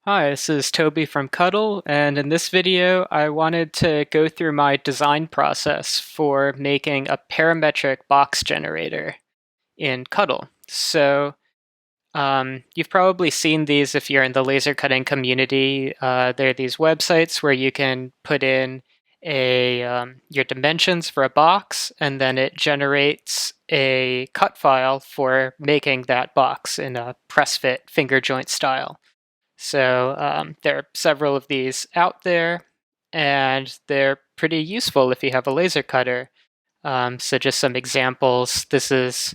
Hi, this is Toby from Cuttle, and in this video I wanted to go through my design process for making a parametric box generator in Cuttle. You've probably seen these if you're in the laser cutting community. There are these websites where you can put in your dimensions for a box, and then it generates a cut file for making that box in a press fit finger joint style. There are several of these out there, and they're pretty useful if you have a laser cutter. So just some examples. This is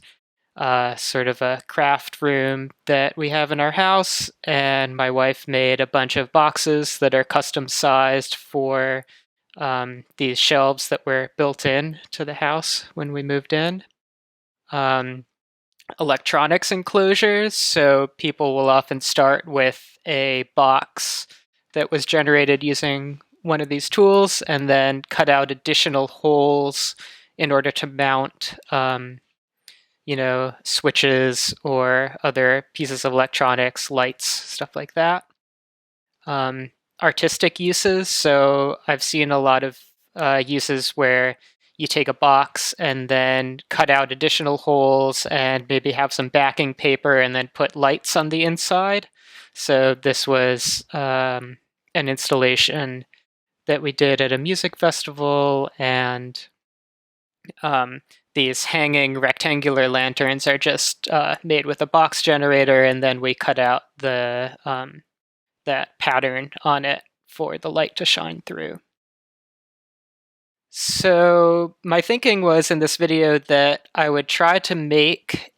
sort of a craft room that we have in our house, and my wife made a bunch of boxes that are custom sized for these shelves that were built in to the house when we moved in. Um, Electronics enclosures. So people will often start with a box that was generated using one of these tools and then cut out additional holes in order to mount, switches or other pieces of electronics, lights, stuff like that. Artistic uses. So I've seen a lot of uses where you take a box and then cut out additional holes and maybe have some backing paper and then put lights on the inside. So this was an installation that we did at a music festival, and these hanging rectangular lanterns are just made with a box generator, and then we cut out that pattern on it for the light to shine through. So my thinking was in this video that I would try to make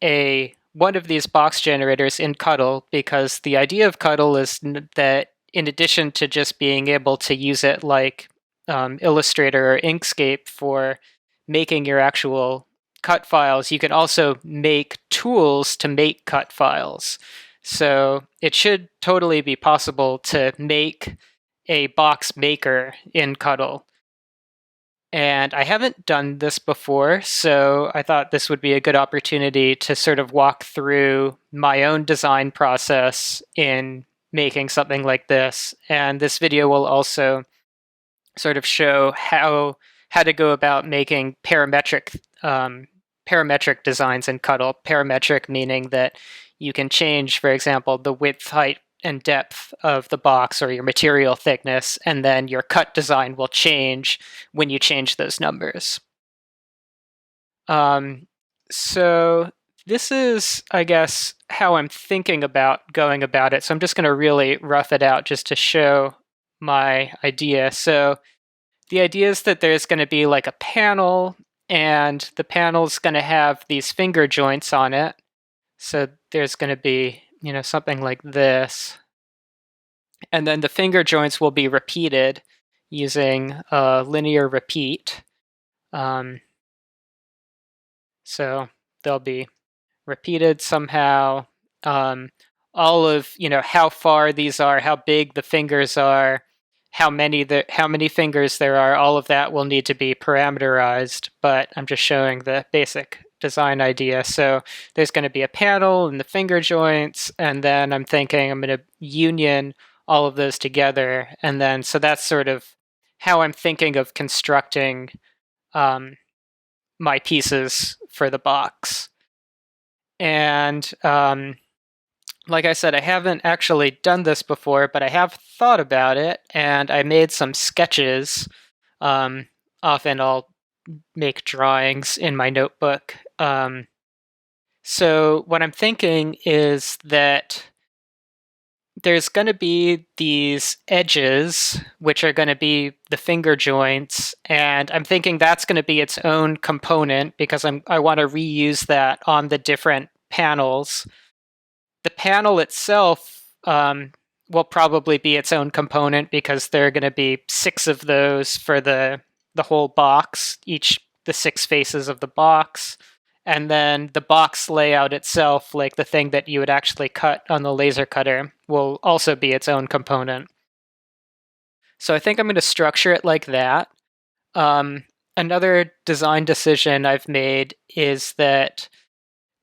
one of these box generators in Cuttle, because the idea of Cuttle is that in addition to just being able to use it like Illustrator or Inkscape for making your actual cut files, you can also make tools to make cut files. So it should totally be possible to make a box maker in Cuttle. And I haven't done this before, so I thought this would be a good opportunity to sort of walk through my own design process in making something like this. And this video will also sort of show how to go about making parametric designs in Cuttle. Parametric meaning that you can change, for example, the width, height, and depth of the box or your material thickness, and then your cut design will change when you change those numbers. So this is, I guess, how I'm thinking about going about it. So I'm just going to really rough it out just to show my idea. So the idea is that there's going to be like a panel, and the panel's going to have these finger joints on it. So there's going to be, something like this. And then the finger joints will be repeated using a linear repeat. So they'll be repeated somehow. All of, how far these are, how big the fingers are, how many fingers there are, all of that will need to be parameterized, but I'm just showing the basic design idea. So there's going to be a panel and the finger joints, and then I'm thinking I'm going to union all of those together. And then, so that's sort of how I'm thinking of constructing my pieces for the box. And like I said, I haven't actually done this before, but I have thought about it, and I made some sketches. Often I'll make drawings in my notebook. So what I'm thinking is that there's going to be these edges, which are going to be the finger joints, and I'm thinking that's going to be its own component because I want to reuse that on the different panels. The panel itself will probably be its own component because there are going to be 6 of those for the whole box, the 6 faces of the box. And then the box layout itself, like the thing that you would actually cut on the laser cutter, will also be its own component. So I think I'm going to structure it like that. Another design decision I've made is that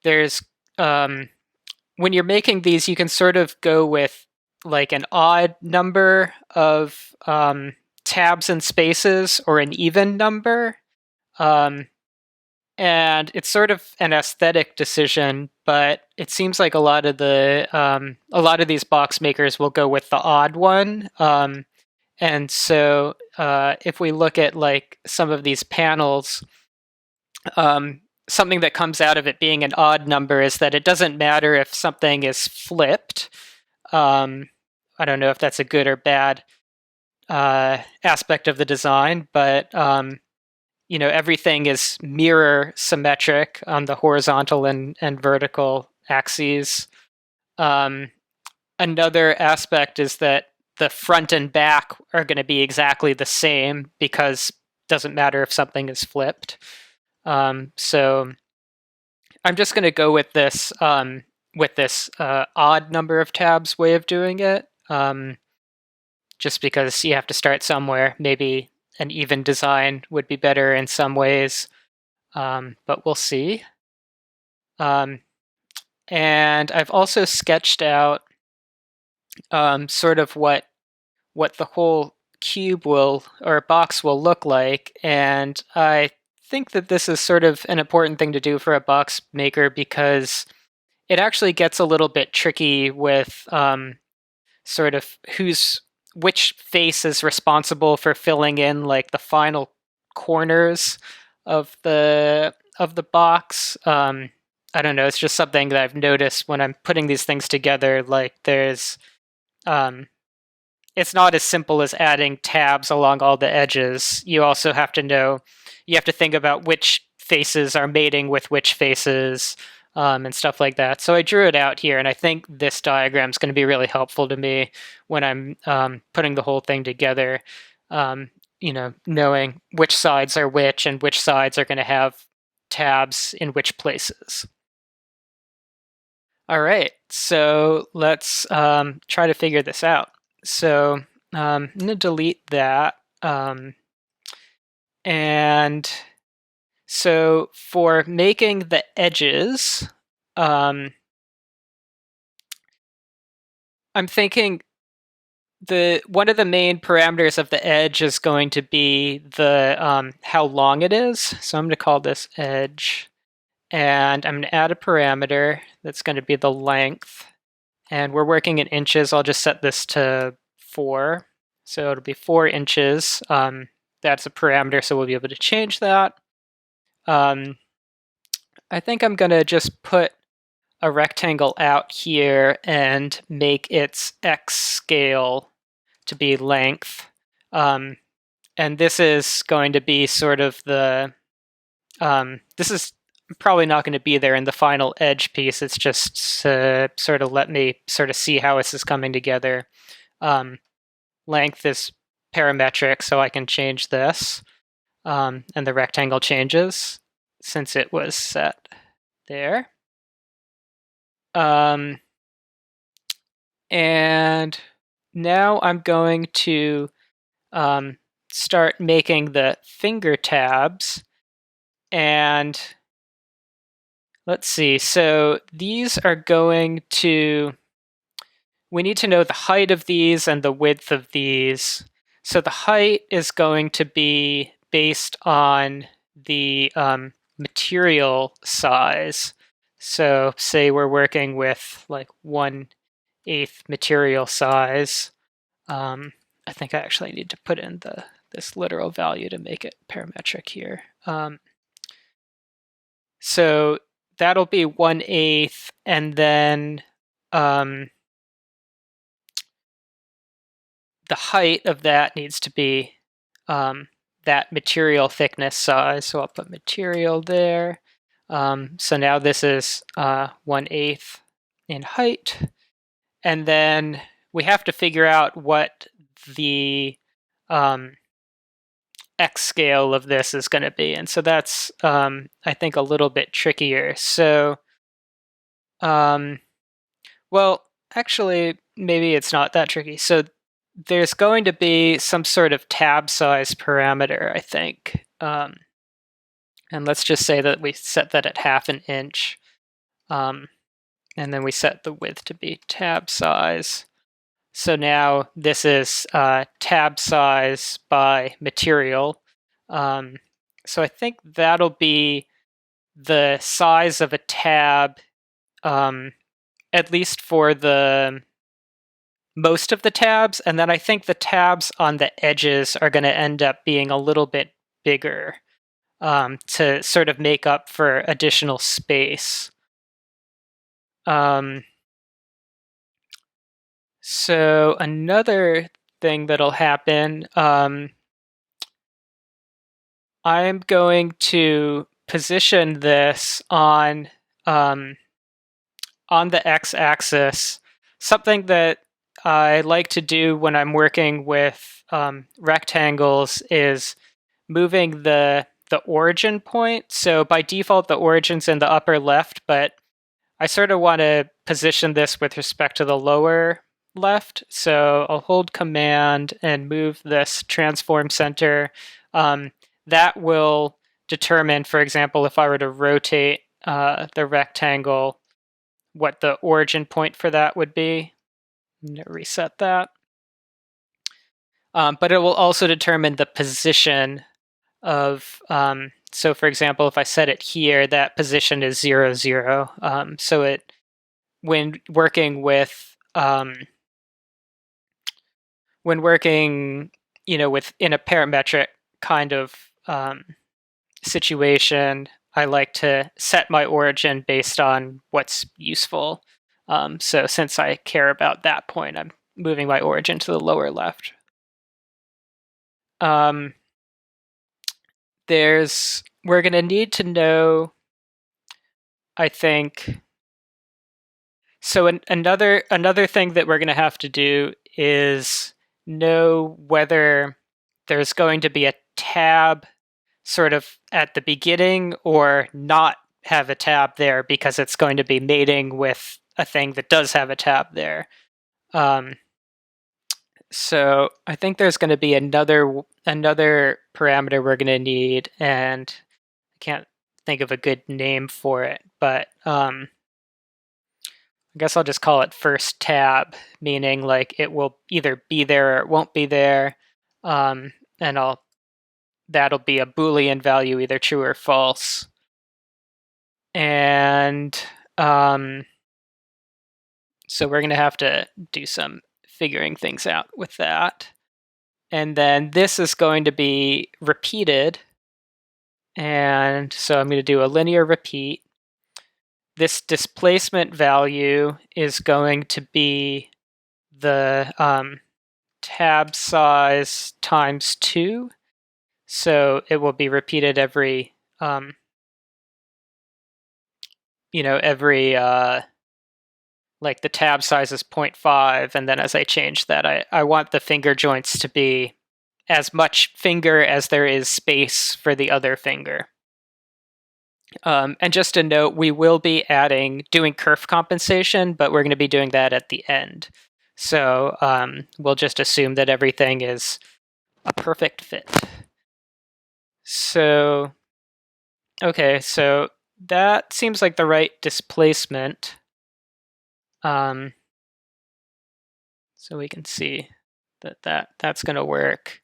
there's when you're making these, you can sort of go with like an odd number of tabs and spaces or an even number. Um, and it's sort of an aesthetic decision, but it seems like a lot of these box makers will go with the odd one. And so if we look at like some of these panels, something that comes out of it being an odd number is that it doesn't matter if something is flipped. I don't know if that's a good or bad aspect of the design, but everything is mirror symmetric on the horizontal and vertical axes. Um, Another aspect is that the front and back are going to be exactly the same because it doesn't matter if something is flipped. So I'm just going to go with this odd number of tabs way of doing it, just because you have to start somewhere. Maybe an even design would be better in some ways, but we'll see. And I've also sketched out sort of what the whole cube will or box will look like, and I think that this is sort of an important thing to do for a box maker because it actually gets a little bit tricky with sort of which face is responsible for filling in like the final corners of the box. I don't know. It's just something that I've noticed when I'm putting these things together. Like um, it's not as simple as adding tabs along all the edges. You also have to think about which faces are mating with which faces, and stuff like that. So I drew it out here, and I think this diagram is going to be really helpful to me when I'm putting the whole thing together. Knowing which sides are which and which sides are going to have tabs in which places. All right, so let's try to figure this out. So I'm going to delete that. And so for making the edges, I'm thinking one of the main parameters of the edge is going to be the how long it is. So I'm going to call this edge, and I'm going to add a parameter that's going to be the length. And we're working in inches. I'll just set this to 4. So it'll be 4 inches. That's a parameter, so we'll be able to change that. I think I'm going to just put a rectangle out here and make its x scale to be length. And this is going to be sort of this is probably not going to be there in the final edge piece. It's just to sort of let me sort of see how this is coming together. Length is parametric, so I can change this. And the rectangle changes since it was set there. And now I'm going to start making the finger tabs. And let's see. So these are going to, we need to know the height of these and the width of these. So the height is going to be based on the material size. So say we're working with like 1/8 material size. I think I actually need to put in this literal value to make it parametric here. So that'll be 1/8, and then the height of that needs to be that material thickness size. So I'll put material there. So now this is 1/8 in height. And then we have to figure out what the x scale of this is going to be. And so that's, I think, a little bit trickier. So, well, actually, maybe it's not that tricky. So there's going to be some sort of tab size parameter, I think. And let's just say that we set that at 1/2 inch. And then we set the width to be tab size. So now this is tab size by material. So I think that'll be the size of a tab, at least for the most of the tabs, and then I think the tabs on the edges are going to end up being a little bit bigger to sort of make up for additional space. So another thing that'll happen, I'm going to position this on the x-axis, something that I like to do when I'm working with rectangles is moving the origin point. So by default, the origin's in the upper left, but I sort of want to position this with respect to the lower left. So I'll hold Command and move this transform center. That will determine, for example, if I were to rotate the rectangle, what the origin point for that would be. I'm going to reset that. But it will also determine the position of, so for example, if I set it here, that position is 0, 0. So it, when working with, when working, with in a parametric kind of situation, I like to set my origin based on what's useful. So since I care about that point, I'm moving my origin to the lower left. We're going to need to know, I think. So another thing that we're going to have to do is know whether there's going to be a tab sort of at the beginning or not have a tab there because it's going to be mating with a thing that does have a tab there. So I think there's going to be another parameter we're going to need, and I can't think of a good name for it, but I guess I'll just call it first tab, meaning like it will either be there or it won't be there, and that'll be a Boolean value, either true or false. And so we're going to have to do some figuring things out with that. And then this is going to be repeated. And so I'm going to do a linear repeat. This displacement value is going to be the tab size times 2. So it will be repeated every, like the tab size is 0.5, and then as I change that, I want the finger joints to be as much finger as there is space for the other finger. And just a note, we will be doing kerf compensation, but we're going to be doing that at the end. So we'll just assume that everything is a perfect fit. So, okay, so that seems like the right displacement. So we can see that's going to work.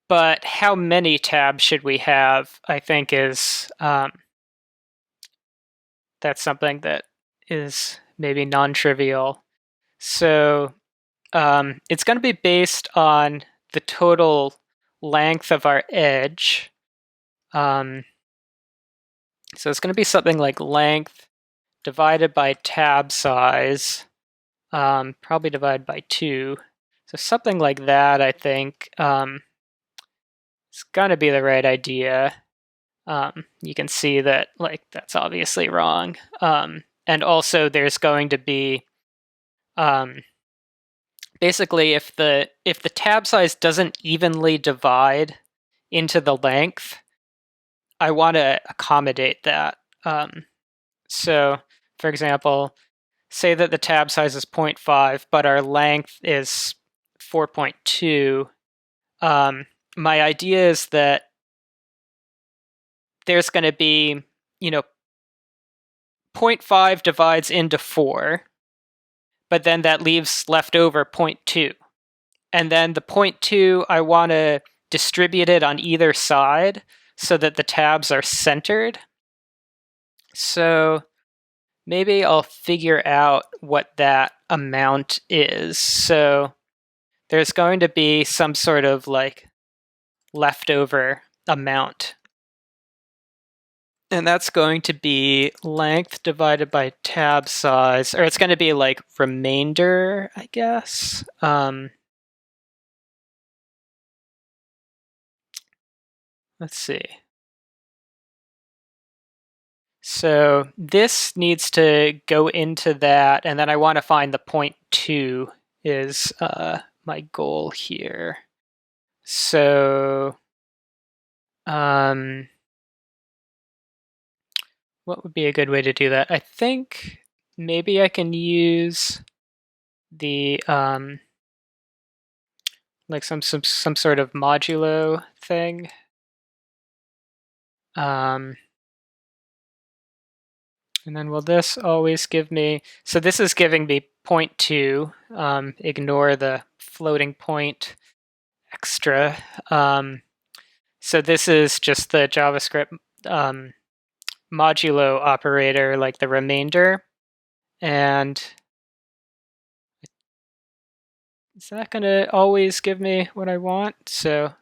But how many tabs should we have, I think is, that's something that is maybe non-trivial. So it's going to be based on the total length of our edge. So it's going to be something like length divided by tab size, probably divided by 2. So something like that, I think, it's going to be the right idea. You can see that that's obviously wrong. And also there's going to be, basically if the tab size doesn't evenly divide into the length, I want to accommodate that. So for example, say that the tab size is 0.5, but our length is 4.2. My idea is that there's going to be, 0.5 divides into 4, but then that leaves left over 0.2. And then the 0.2, I want to distribute it on either side so that the tabs are centered. So maybe I'll figure out what that amount is. So there's going to be some sort of like leftover amount. And that's going to be length divided by tab size, or it's going to be like remainder, I guess. Let's see. So this needs to go into that, and then I want to find the 0.2 is my goal here. So what would be a good way to do that? I think maybe I can use the like some sort of modulo thing. And then will this always give me, so this is giving me 0.2, ignore the floating point extra. So this is just the JavaScript modulo operator, like the remainder. And is that going to always give me what I want? So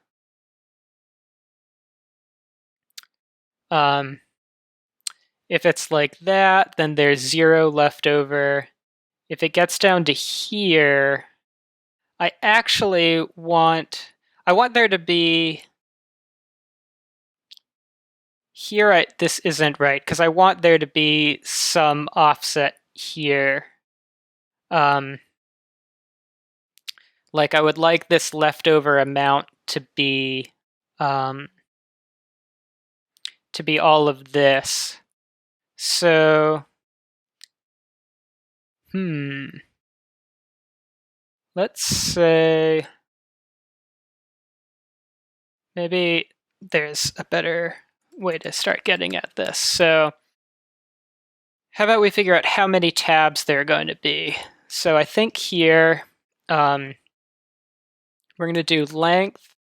if it's like that, then there's 0 left over. If it gets down to here, I actually want there to be here. This isn't right because I want there to be some offset here. Like I would like this leftover amount to be all of this. So, let's say maybe there's a better way to start getting at this. So how about we figure out how many tabs there are going to be? So I think here we're going to do length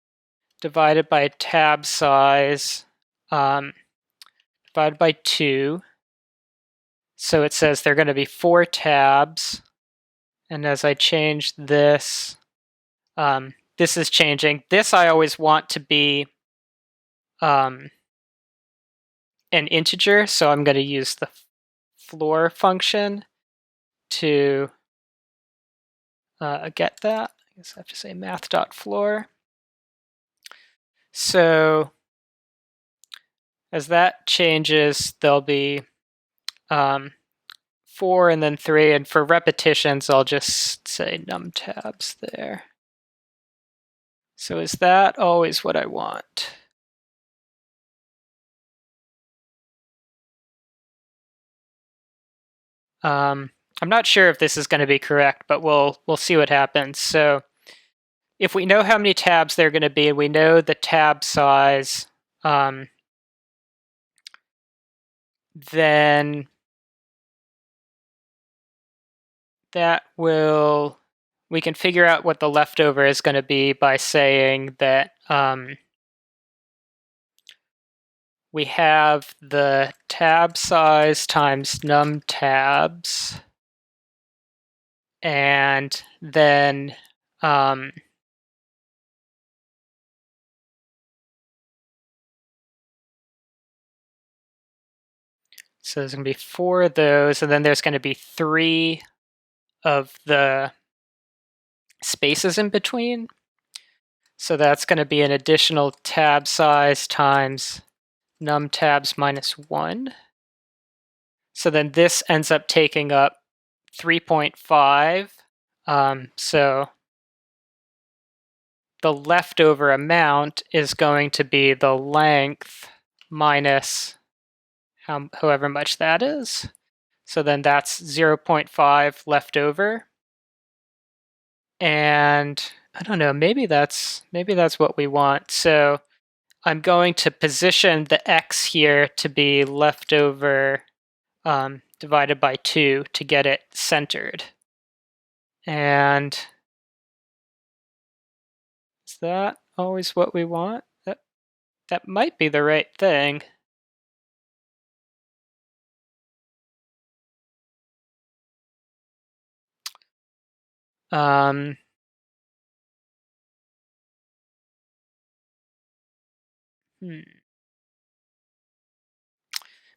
divided by tab size divided by 2. So it says there are going to be 4 tabs. And as I change this, this is changing. This I always want to be an integer, so I'm going to use the floor function to get that. I guess I have to say math.floor. So as that changes, there'll be 4 and then 3, and for repetitions, I'll just say num tabs there. So is that always what I want? I'm not sure if this is going to be correct, but we'll see what happens. So if we know how many tabs there are going to be, and we know the tab size, then we can figure out what the leftover is going to be by saying that we have the tab size times num tabs, and then so there's going to be 4 of those, and then there's going to be 3 of the spaces in between. So that's going to be an additional tab size times num tabs minus 1. So then this ends up taking up 3.5. So the leftover amount is going to be the length minus however much that is. So then that's 0.5 left over. And I don't know, maybe that's what we want. So I'm going to position the x here to be leftover divided by 2 to get it centered. And is that always what we want? That might be the right thing. Um,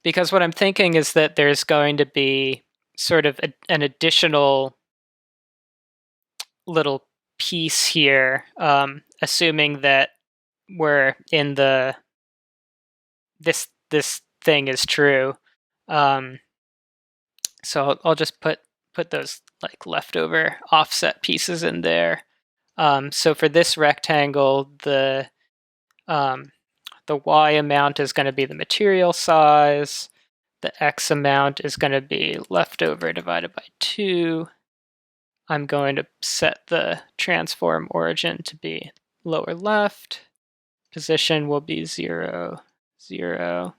Because what I'm thinking is that there's going to be sort of an additional little piece here, assuming that we're in the this thing is true. So I'll just put those like leftover offset pieces in there. So for this rectangle, um, the y amount is going to be the material size. The x amount is going to be leftover divided by 2. I'm going to set the transform origin to be lower left. Position will be 0, 0.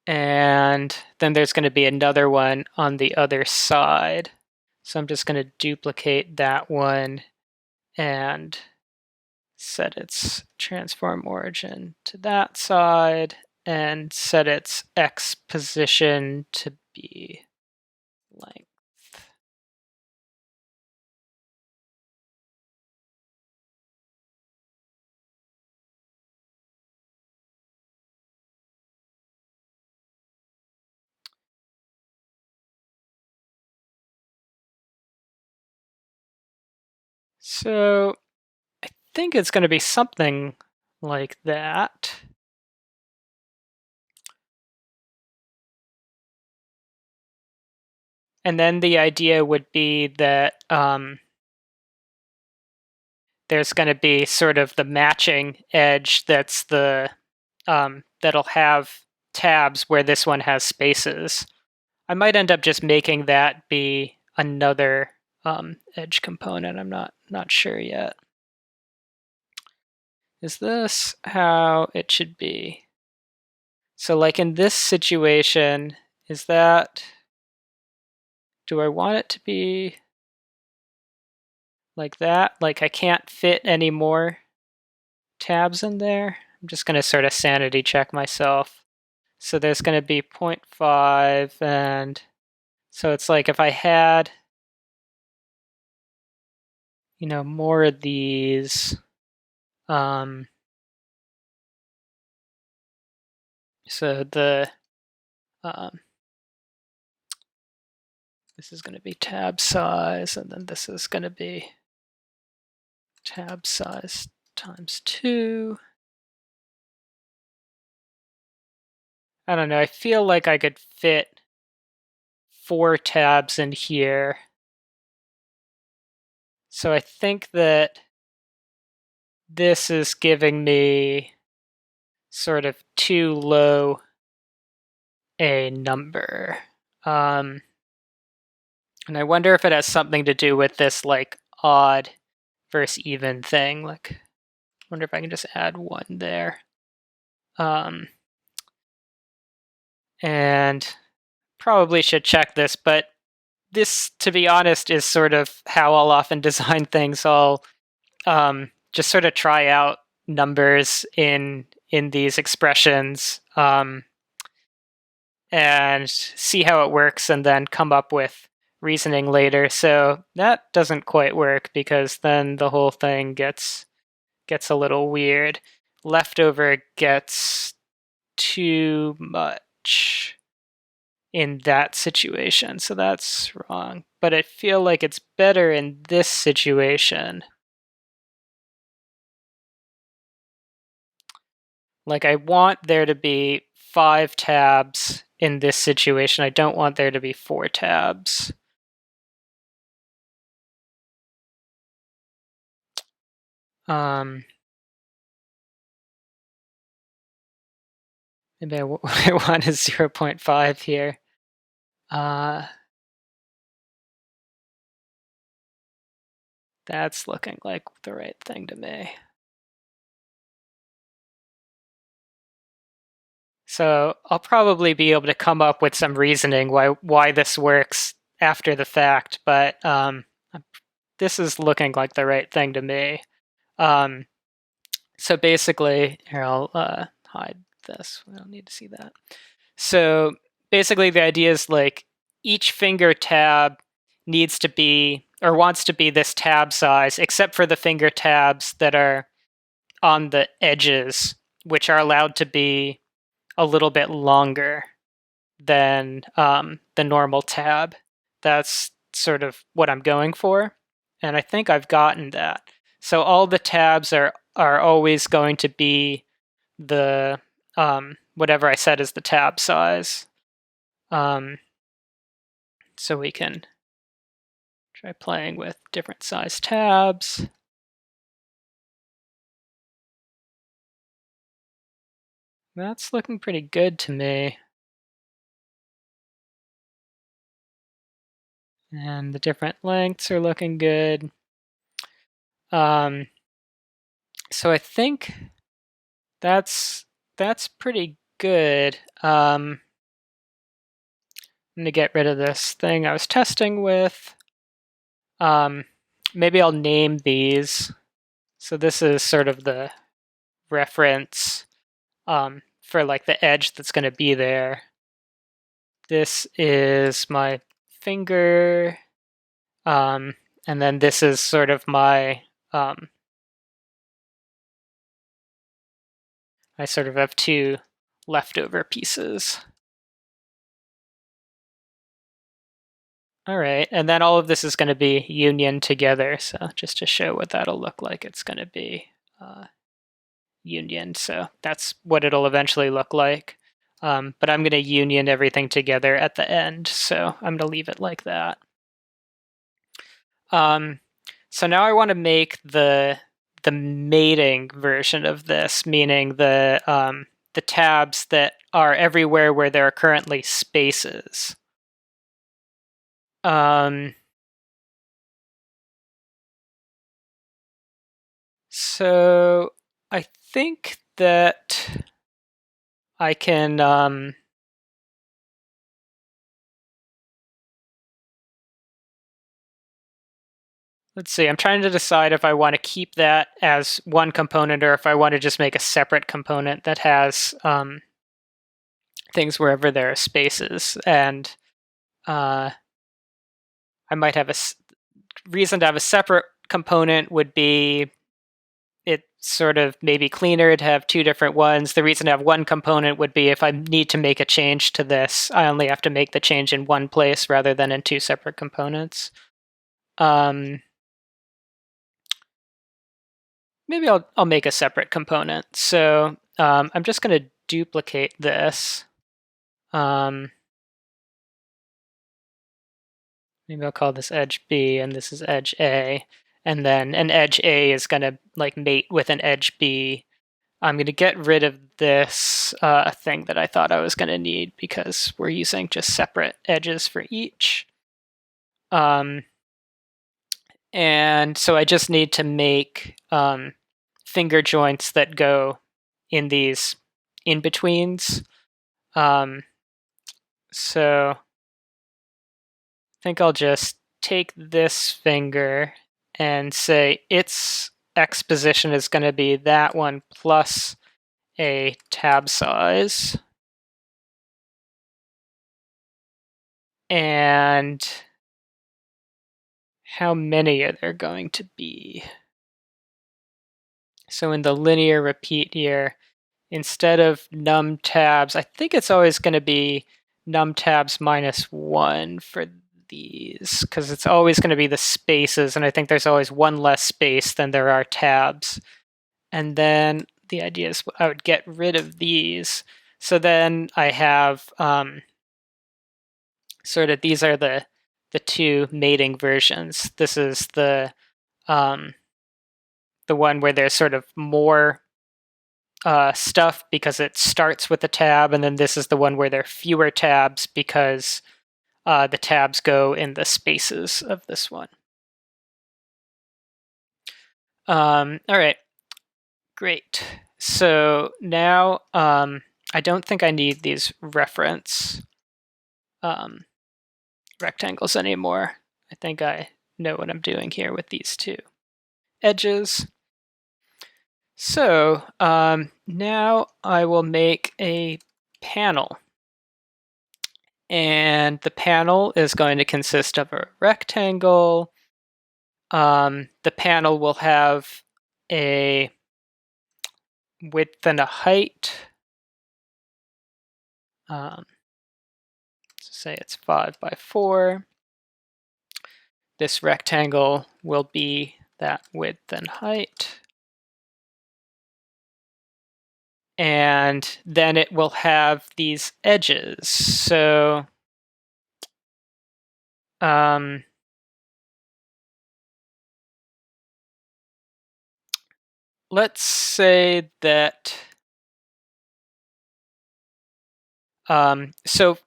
And then there's going to be another one on the other side. So I'm just going to duplicate that one and set its transform origin to that side and set its x position to be length. So I think it's going to be something like that. And then the idea would be that there's going to be sort of the matching edge that's that'll have tabs where this one has spaces. I might end up just making that be another edge component. I'm not sure yet. Is this how it should be? So like in this situation, is that, do I want it to be like that? Like I can't fit any more tabs in there? I'm just going to sort of sanity check myself. So there's going to be 0.5, and so it's like if I had, more of these, so this is going to be tab size, and then this is going to be tab size times 2. I don't know, I feel like I could fit 4 tabs in here. So I think that this is giving me sort of too low a number. And I wonder if it has something to do with this like odd versus even thing. Like, I wonder if I can just add 1 there. And probably should check this, but this, to be honest, is sort of how I'll often design things. I'll just sort of try out numbers in these expressions and see how it works, and then come up with reasoning later. So that doesn't quite work because then the whole thing gets a little weird. Leftover gets too much in that situation, so that's wrong. But I feel like it's better in this situation. Like I want there to be 5 tabs in this situation. I don't want there to be 4 tabs. Maybe I want a 0.5 here. That's looking like the right thing to me. So I'll probably be able to come up with some reasoning why this works after the fact, but this is looking like the right thing to me. Um, so basically, here I'll hide this. We don't need to see that. So basically, the idea is like each finger tab needs to be or wants to be this tab size, except for the finger tabs that are on the edges, which are allowed to be a little bit longer than the normal tab. That's sort of what I'm going for, and I think I've gotten that. So all the tabs are always going to be the whatever I said is the tab size. So we can try playing with different size tabs. That's looking pretty good to me. And the different lengths are looking good. So I think that's pretty good. I'm gonna get rid of this thing I was testing with. Maybe I'll name these. So this is sort of the reference for like the edge that's going to be there. This is my finger, and then this is sort of my I sort of have two leftover pieces. All right, and then all of this is going to be union together. So just to show what that'll look like, it's going to be union. So that's what it'll eventually look like. But I'm going to union everything together at the end. So I'm going to leave it like that. So now I want to make the mating version of this, meaning the tabs that are everywhere where there are currently spaces. So I think that I can let's see, I'm trying to decide if I want to keep that as one component or if I want to just make a separate component that has things wherever there are spaces. And I might have a reason to have a separate component would be it's sort of maybe cleaner to have two different ones. The reason to have one component would be if I need to make a change to this, I only have to make the change in one place rather than in two separate components. Maybe I'll make a separate component. So I'm just going to duplicate this. Maybe I'll call this edge B and this is edge A. And then an edge A is going to like mate with an edge B. I'm going to get rid of this thing that I thought I was going to need because we're using just separate edges for each. And so I just need to make finger joints that go in these in-betweens. So I think I'll just take this finger and say its X position is going to be that one plus a tab size. And how many are there going to be? So in the linear repeat here, instead of num tabs, I think it's always going to be num tabs minus 1 for these, because it's always going to be the spaces, and I think there's always one less space than there are tabs. And then the idea is I would get rid of these. So then I have sort of these are the two mating versions. This is the one where there's sort of more stuff because it starts with a tab, and then this is the one where there are fewer tabs because the tabs go in the spaces of this one. All right, great. So now I don't think I need these reference rectangles anymore. I think I know what I'm doing here with these two edges. So now I will make a panel. And the panel is going to consist of a rectangle. The panel will have a width and a height. So say it's 5 by 4. This rectangle will be that width and height. And then it will have these edges. So let's say that so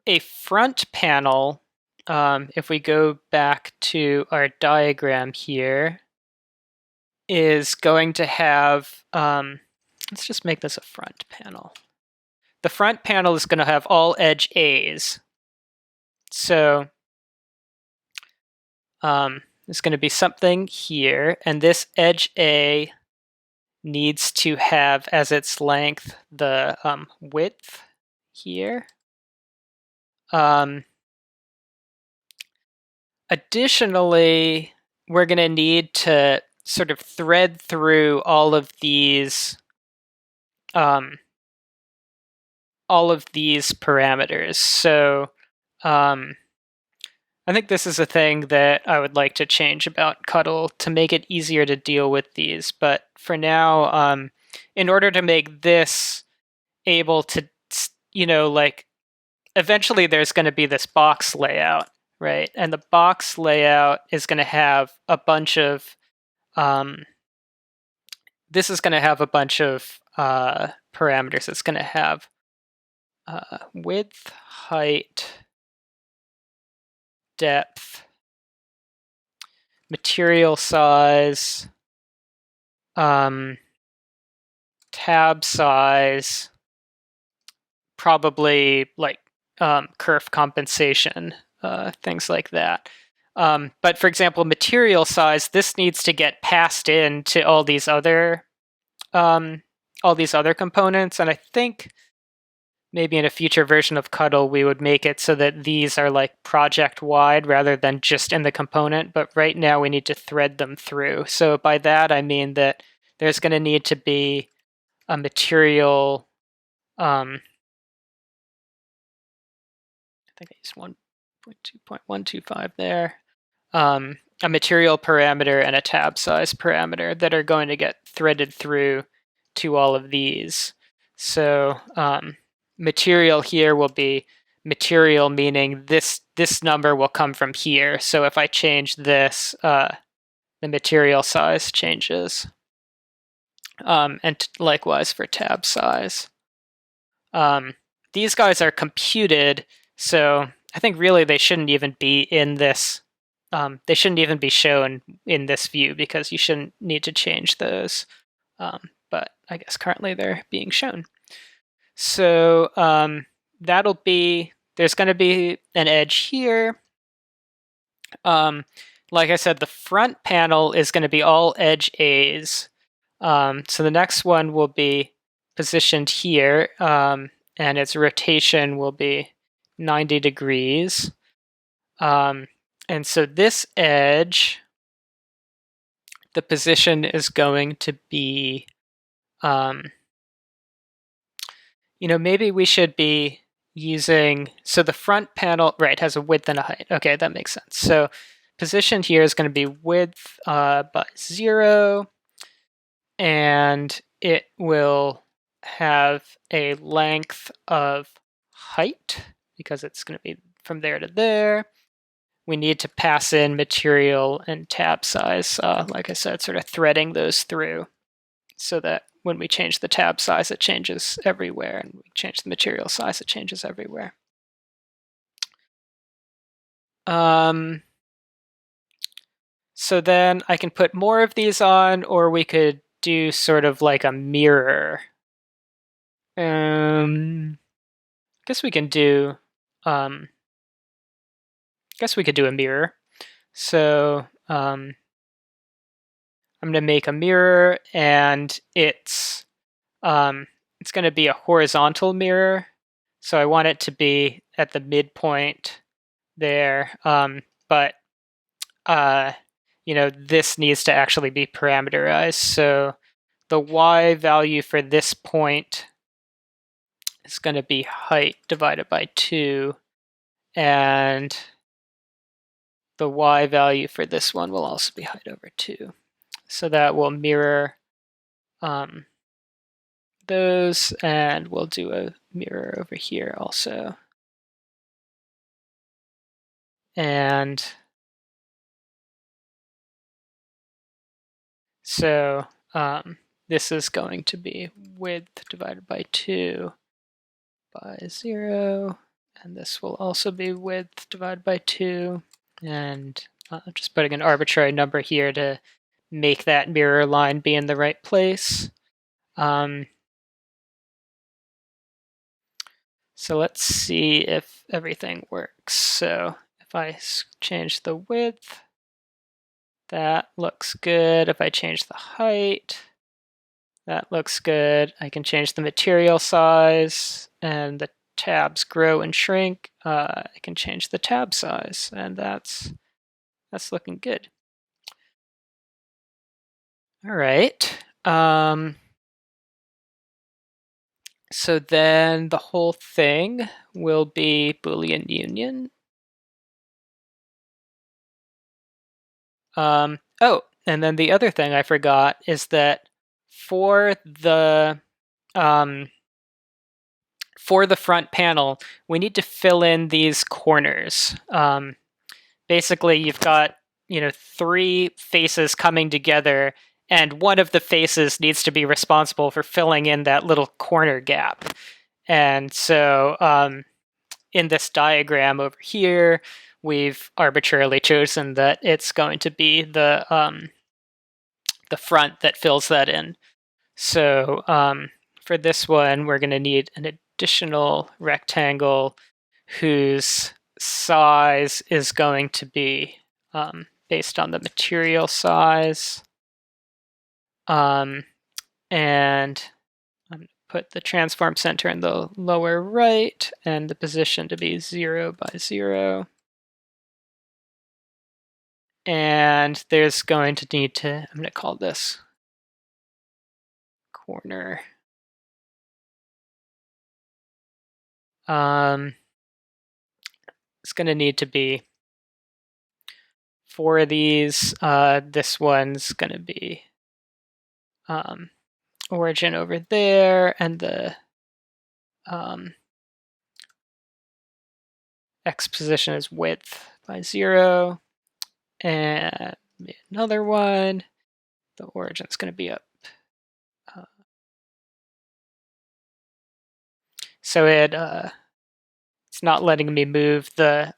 a front panel, if we go back to our diagram here, is going to have, let's just make this a front panel. The front panel is going to have all edge A's. So there's going to be something here, and this edge A needs to have as its length the width here. Additionally, we're going to need to sort of thread through all of these parameters. So I think this is a thing that I would like to change about Cuttle to make it easier to deal with these. But for now, in order to make this able to, like, eventually there's going to be this box layout, right? And the box layout is going to have a bunch of, this is going to have a bunch of parameters. It's going to have width, height, depth, material size, tab size, probably like kerf compensation, things like that. But for example, material size, this needs to get passed in to all these other components, and I think maybe in a future version of Cuttle, we would make it so that these are like project-wide rather than just in the component, but right now we need to thread them through. So by that, I mean that there's going to need to be a material, I think I used 1.2.125 there, a material parameter and a tab size parameter that are going to get threaded through to all of these. So material here will be material, meaning this number will come from here. So if I change this, the material size changes. And likewise for tab size. These guys are computed, so I think really they shouldn't even be in this. They shouldn't even be shown in this view because you shouldn't need to change those. But I guess currently they're being shown. So that'll be, there's going to be an edge here. Like I said, the front panel is going to be all edge A's. So the next one will be positioned here, and its rotation will be 90 degrees. And so this edge, the position is going to be, maybe we should be using, so the front panel, right, has a width and a height. Okay, that makes sense. So position here is going to be width by 0, and it will have a length of height because it's going to be from there to there. We need to pass in material and tab size, like I said, sort of threading those through so that when we change the tab size, it changes everywhere, and we change the material size, it changes everywhere. So then I can put more of these on, or we could do sort of like a mirror. Guess we can do. Guess we could do a mirror. So I'm going to make a mirror, and it's going to be a horizontal mirror. So I want it to be at the midpoint there, but this needs to actually be parameterized. So the y value for this point is going to be height divided by 2, and the y value for this one will also be height over 2. So that will mirror those, and we'll do a mirror over here also. And so this is going to be width divided by 2 by 0, and this will also be width divided by 2, and I'm just putting an arbitrary number here to make that mirror line be in the right place. So let's see if everything works. So if I change the width, that looks good. If I change the height, that looks good. I can change the material size, and the tabs grow and shrink. I can change the tab size, and that's looking good. All right. So then the whole thing will be Boolean Union. Oh, and then the other thing I forgot is that for the front panel, we need to fill in these corners. Basically, you've got 3 faces coming together, and one of the faces needs to be responsible for filling in that little corner gap. And so in this diagram over here, we've arbitrarily chosen that it's going to be the front that fills that in. So for this one, we're going to need an additional rectangle whose size is going to be based on the material size. And I'm going to put the transform center in the lower right and the position to be 0 by 0. And there's going to need to, I'm going to call this corner. It's going to need to be 4 of these. This one's going to be origin over there, and the x position is width by 0. And another one, the origin is going to be up. So it's not letting me move the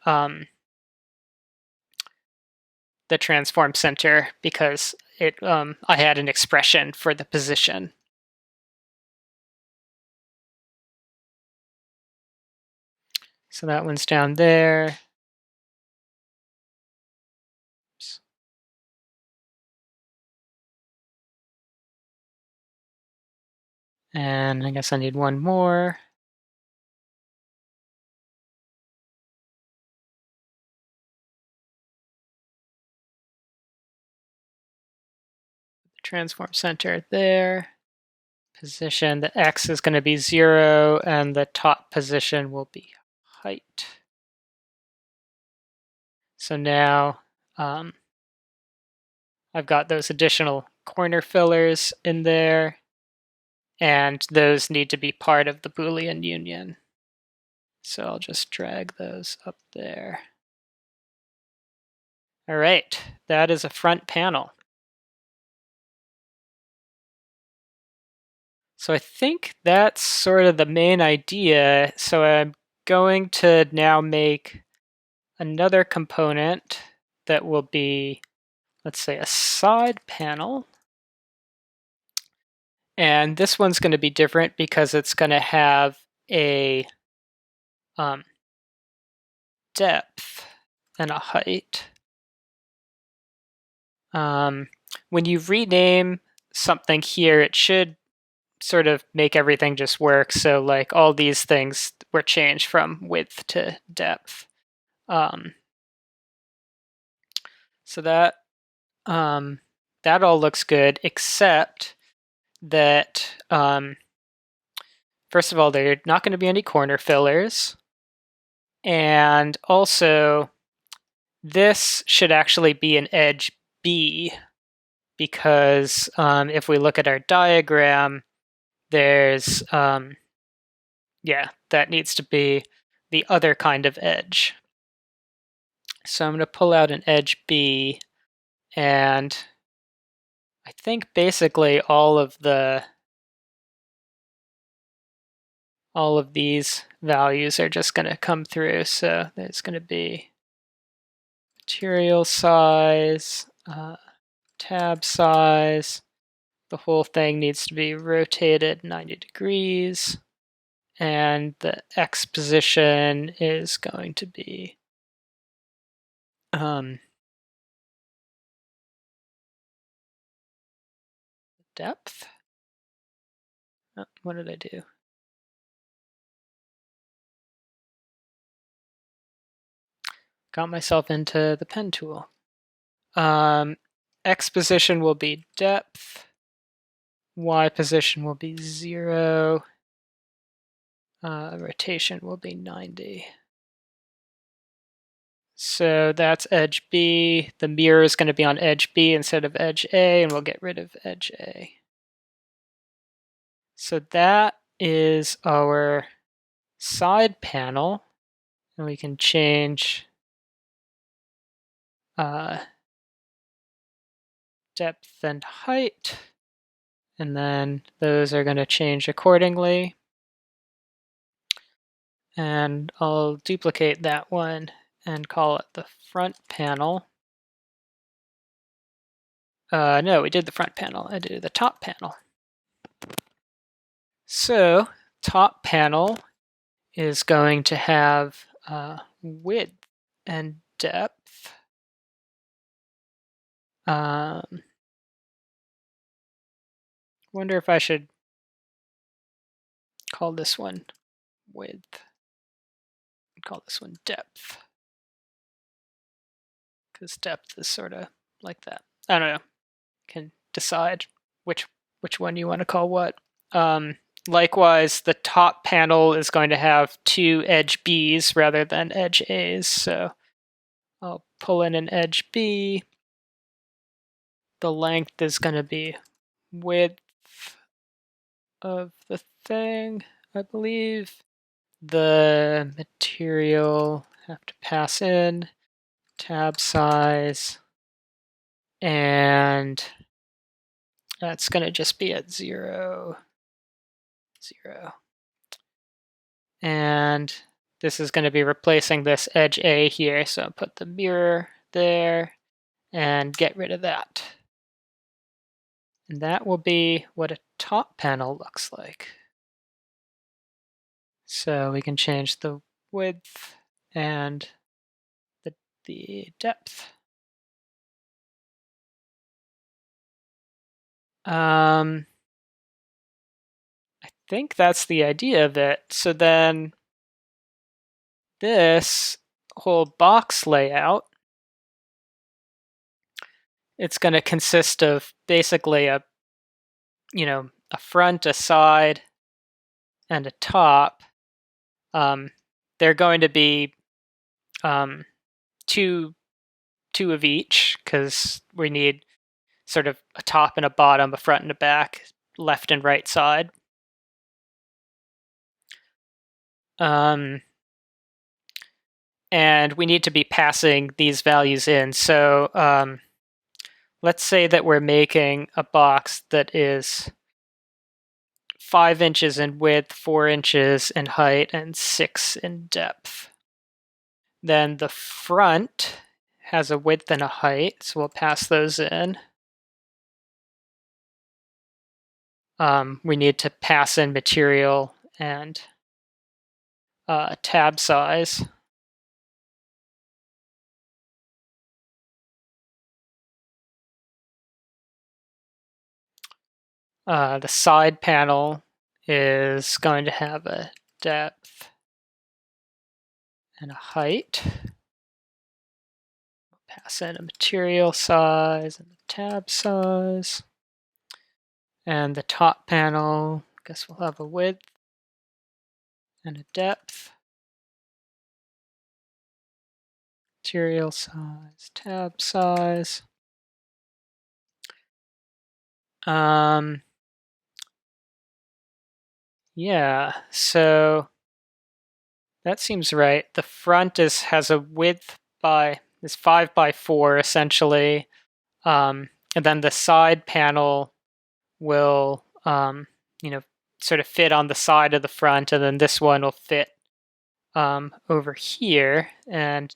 transform center because I had an expression for the position. So that one's down there. Oops. And I guess I need one more. Transform center there. Position, the x is going to be 0, and the top position will be height. So now I've got those additional corner fillers in there, and those need to be part of the Boolean Union. So I'll just drag those up there. All right, that is a front panel. So I think that's sort of the main idea. So I'm going to now make another component that will be, let's say, a side panel. And this one's going to be different because it's going to have a depth and a height. When you rename something here, it should sort of make everything just work. So like all these things were changed from width to depth. So that that all looks good, except that first of all, there are not going to be any corner fillers. And also, this should actually be an edge B, because if we look at our diagram, there's, yeah, that needs to be the other kind of edge. So I'm going to pull out an edge B, and I think basically all of these values are just going to come through. So there's going to be material size, tab size. The whole thing needs to be rotated 90 degrees. And the X position is going to be depth. Oh, what did I do? Got myself into the pen tool. X position will be depth. Y position will be 0. Rotation will be 90. So that's edge B. The mirror is going to be on edge B instead of edge A, and we'll get rid of edge A. So that is our side panel, and we can change depth and height, and then those are going to change accordingly. And I'll duplicate that one and call it the front panel. No, we did the front panel. I did the top panel. So top panel is going to have width and depth. Wonder if I should call this one width. Call this one depth, because depth is sort of like that. I don't know. Can decide which one you want to call what. Likewise, the top panel is going to have 2 edge Bs rather than edge As. So I'll pull in an edge B. The length is going to be width of the thing, I believe. The material have to pass in tab size, and that's going to just be at 0, 0. And this is going to be replacing this edge A here, so I'll put the mirror there and get rid of that. And that will be what a top panel looks like. So we can change the width and the depth. I think that's the idea of it. So then this whole box layout, it's going to consist of basically a front, a side, and a top. They're going to be two of each, because we need sort of a top and a bottom, a front and a back, left and right side. And we need to be passing these values in. So let's say that we're making a box that is 5 inches in width, 4 inches in height, and 6 in depth. Then the front has a width and a height, so we'll pass those in. we need to pass in material and tab size. The side panel is going to have a depth and a height. Pass in a material size and a tab size. And the top panel, I guess we'll have a width and a depth. Material size, tab size. Yeah, so that seems right. The front has a width is 5 by 4 essentially, and then the side panel will sort of fit on the side of the front, and then this one will fit over here. And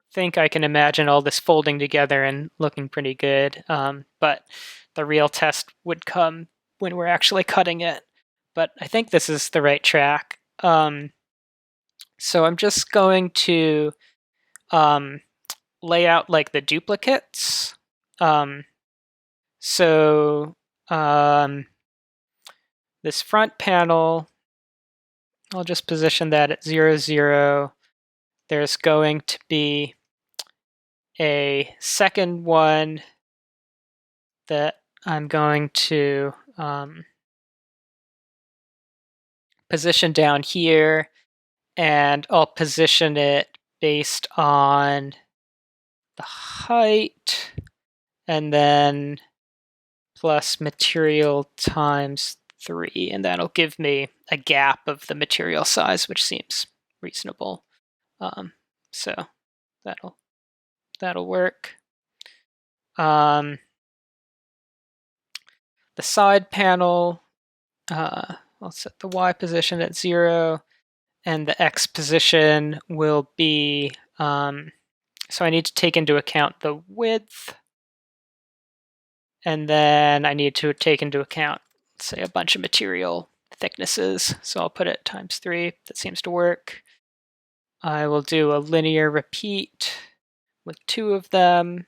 I think I can imagine all this folding together and looking pretty good. But the real test would come when we're actually cutting it. But I think this is the right track. So I'm just going to lay out like the duplicates. This front panel, I'll just position that at 0, 0. There's going to be a second one that I'm going to position down here, and I'll position it based on the height, and then plus material times 3, and that'll give me a gap of the material size, which seems reasonable. So that'll work. The side panel, I'll set the Y position at 0, and the X position will be, so I need to take into account the width, and then I need to take into account, say, a bunch of material thicknesses. So I'll put it times 3. That seems to work. I will do a linear repeat with 2 of them,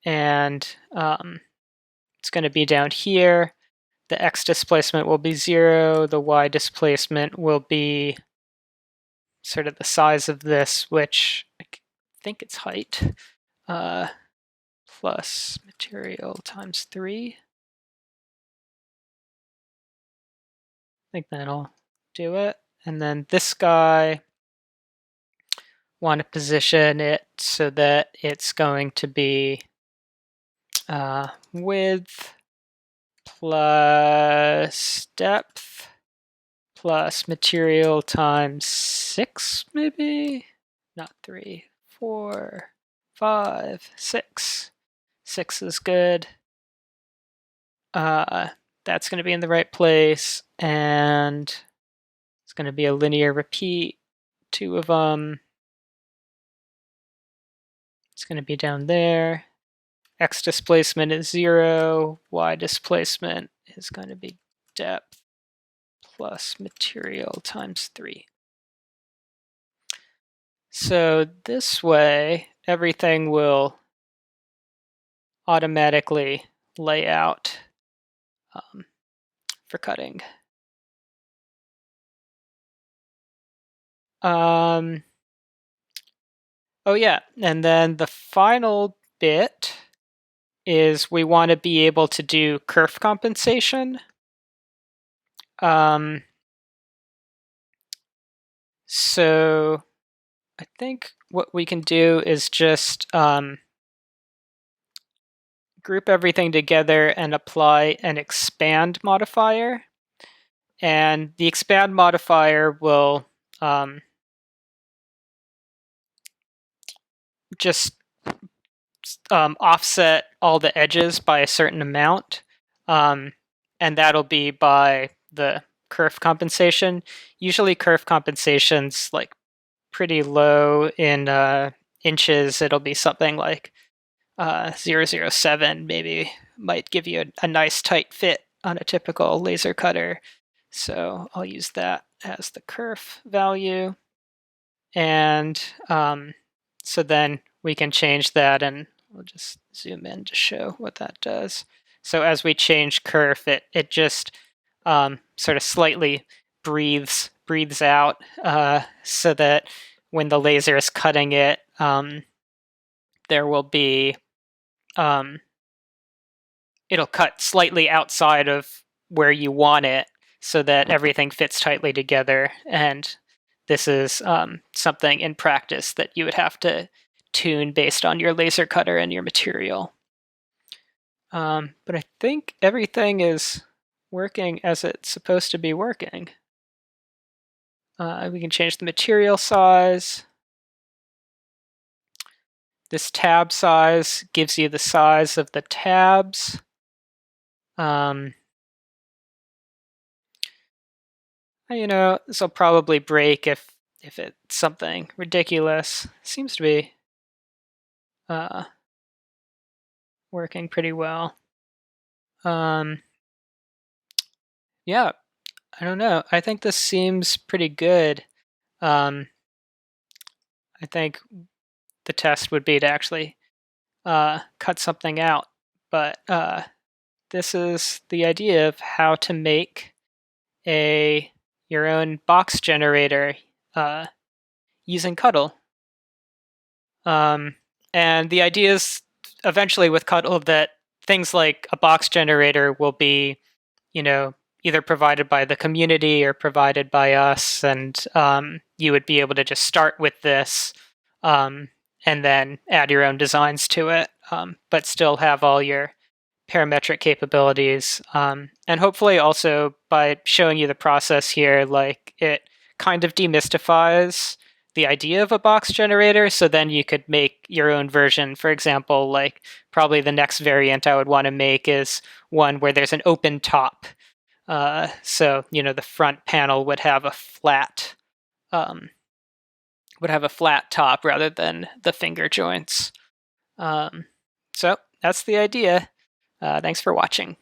and it's going to be down here. The X displacement will be 0. The Y displacement will be sort of the size of this, which I think it's height, plus material times 3. I think that'll do it. And then this guy, want to position it so that it's going to be width plus depth plus material times 6, maybe? Not 3, 4, 5, 6. 6 is good. That's going to be in the right place, and it's going to be a linear repeat, 2 of them. It's going to be down there. X displacement is 0. Y displacement is going to be depth plus material times 3. So this way, everything will automatically lay out for cutting. Oh yeah, and then the final bit is we want to be able to do kerf compensation. So I think what we can do is just group everything together and apply an expand modifier. And the expand modifier will just offset all the edges by a certain amount, and that'll be by the kerf compensation. Usually kerf compensation's like pretty low in inches. It'll be something like 0.007 maybe, might give you a nice tight fit on a typical laser cutter. So I'll use that as the kerf value. And so then we can change that, and we'll just zoom in to show what that does. So as we change kerf, it just sort of slightly breathes out, so that when the laser is cutting it, there will be it'll cut slightly outside of where you want it, so that everything fits tightly together. And this is something in practice that you would have to tune based on your laser cutter and your material. But I think everything is working as it's supposed to be working. We can change the material size. This tab size gives you the size of the tabs. This will probably break if it's something ridiculous. Seems to be working pretty well. Yeah, I don't know. I think this seems pretty good. I think the test would be to actually cut something out. But this is the idea of how to make your own box generator using Cuttle. And the idea is eventually with Cuttle that things like a box generator will be, either provided by the community or provided by us, and you would be able to just start with this and then add your own designs to it, but still have all your parametric capabilities. And hopefully also by showing you the process here, like it kind of demystifies the idea of a box generator, so then you could make your own version. For example, like probably the next variant I would want to make is one where there's an open top. So the front panel would have a flat top rather than the finger joints. So that's the idea. Thanks for watching.